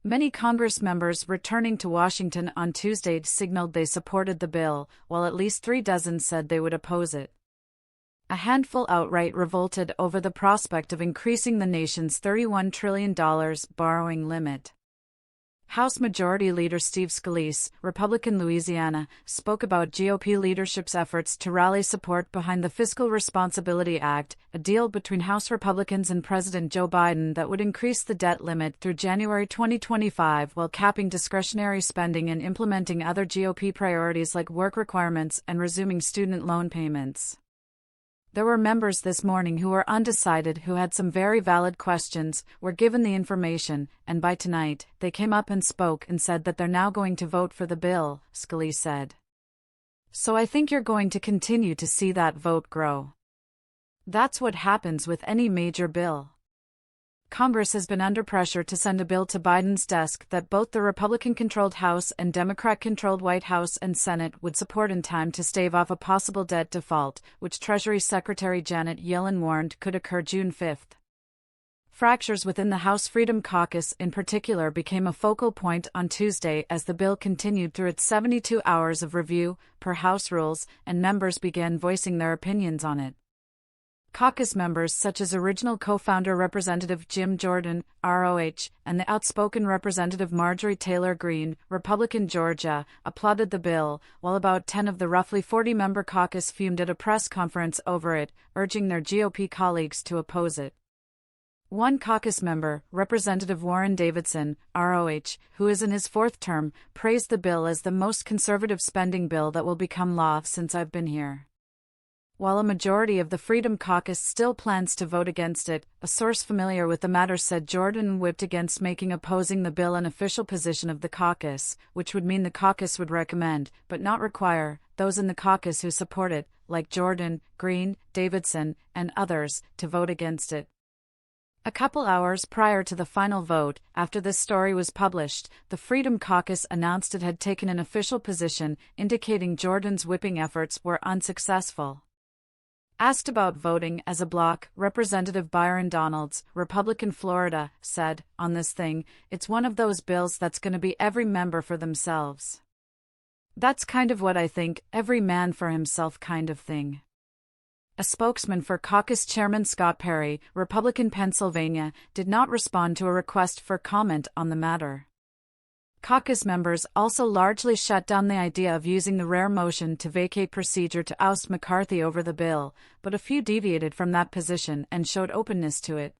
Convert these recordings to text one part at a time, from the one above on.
Many Congress members returning to Washington on Tuesday signaled they supported the bill, while at least 3 dozen said they would oppose it. A handful outright revolted over the prospect of increasing the nation's $31 trillion borrowing limit. House Majority Leader Steve Scalise, Republican Louisiana, spoke about GOP leadership's efforts to rally support behind the Fiscal Responsibility Act, a deal between House Republicans and President Joe Biden that would increase the debt limit through January 2025 while capping discretionary spending and implementing other GOP priorities like work requirements and resuming student loan payments. There were members this morning who were undecided, who had some very valid questions, were given the information, and by tonight, they came up and spoke and said that they're now going to vote for the bill, Scalise said. So I think you're going to continue to see that vote grow. That's what happens with any major bill. Congress has been under pressure to send a bill to Biden's desk that both the Republican-controlled House and Democrat-controlled White House and Senate would support in time to stave off a possible debt default, which Treasury Secretary Janet Yellen warned could occur June 5. Fractures within the House Freedom Caucus in particular became a focal point on Tuesday as the bill continued through its 72 hours of review, per House rules, and members began voicing their opinions on it. Caucus members such as original co-founder Representative Jim Jordan, ROH, and the outspoken Representative Marjorie Taylor Greene, Republican Georgia, applauded the bill, while about 10 of the roughly 40-member caucus fumed at a press conference over it, urging their GOP colleagues to oppose it. One caucus member, Representative Warren Davidson, ROH, who is in his fourth term, praised the bill as the most conservative spending bill that will become law since I've been here. While a majority of the Freedom Caucus still plans to vote against it, a source familiar with the matter said Jordan whipped against making opposing the bill an official position of the caucus, which would mean the caucus would recommend, but not require, those in the caucus who support it, like Jordan, Greene, Davidson, and others, to vote against it. A couple hours prior to the final vote, after this story was published, the Freedom Caucus announced it had taken an official position, indicating Jordan's whipping efforts were unsuccessful. Asked about voting as a bloc, Representative Byron Donalds, Republican Florida, said, "On this thing, it's one of those bills that's going to be every member for themselves. That's kind of what I think, every man for himself kind of thing." A spokesman for caucus chairman Scott Perry, Republican Pennsylvania, did not respond to a request for comment on the matter. Caucus members also largely shut down the idea of using the rare motion to vacate procedure to oust McCarthy over the bill, but a few deviated from that position and showed openness to it.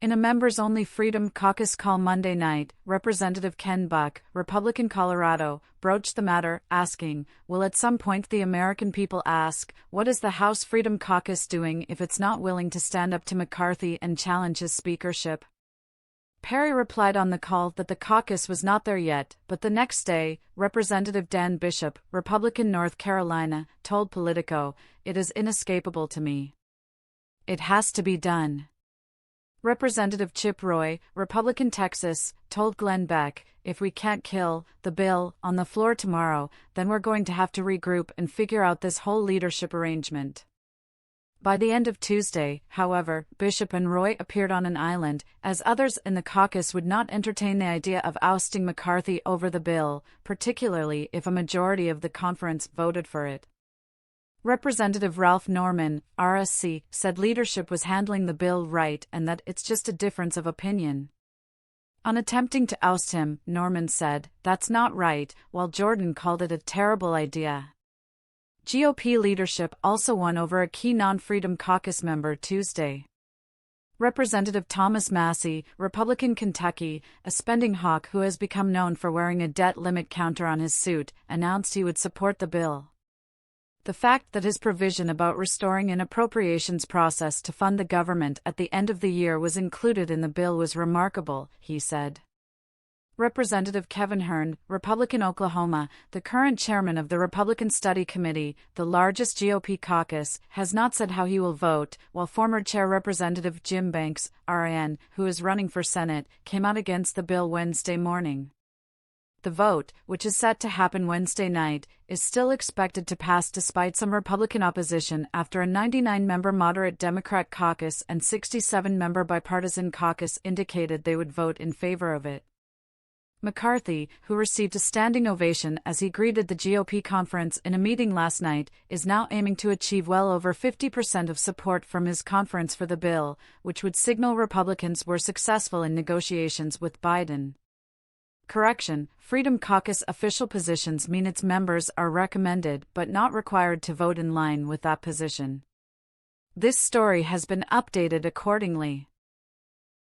In a members-only Freedom Caucus call Monday night, Representative Ken Buck, Republican Colorado, broached the matter, asking, "Will at some point the American people ask, what is the House Freedom Caucus doing if it's not willing to stand up to McCarthy and challenge his speakership?" Perry replied on the call that the caucus was not there yet, but the next day, Representative Dan Bishop, Republican North Carolina, told Politico, "It is inescapable to me. It has to be done." Representative Chip Roy, Republican Texas, told Glenn Beck, "If we can't kill the bill on the floor tomorrow, then we're going to have to regroup and figure out this whole leadership arrangement." By the end of Tuesday, however, Bishop and Roy appeared on an island, as others in the caucus would not entertain the idea of ousting McCarthy over the bill, particularly if a majority of the conference voted for it. Representative Ralph Norman, RSC, said leadership was handling the bill right and that it's just a difference of opinion. On attempting to oust him, Norman said, "That's not right," while Jordan called it a terrible idea. GOP leadership also won over a key non-Freedom Caucus member Tuesday. Representative Thomas Massey, Republican Kentucky, a spending hawk who has become known for wearing a debt limit counter on his suit, announced he would support the bill. The fact that his provision about restoring an appropriations process to fund the government at the end of the year was included in the bill was remarkable, he said. Representative Kevin Hern, Republican Oklahoma, the current chairman of the Republican Study Committee, the largest GOP caucus, has not said how he will vote, while former Chair Representative Jim Banks, RN, who is running for Senate, came out against the bill Wednesday morning. The vote, which is set to happen Wednesday night, is still expected to pass despite some Republican opposition after a 99-member moderate Democrat caucus and 67-member bipartisan caucus indicated they would vote in favor of it. McCarthy, who received a standing ovation as he greeted the GOP conference in a meeting last night, is now aiming to achieve well over 50% of support from his conference for the bill, which would signal Republicans were successful in negotiations with Biden. Correction: Freedom Caucus official positions mean its members are recommended but not required to vote in line with that position. This story has been updated accordingly.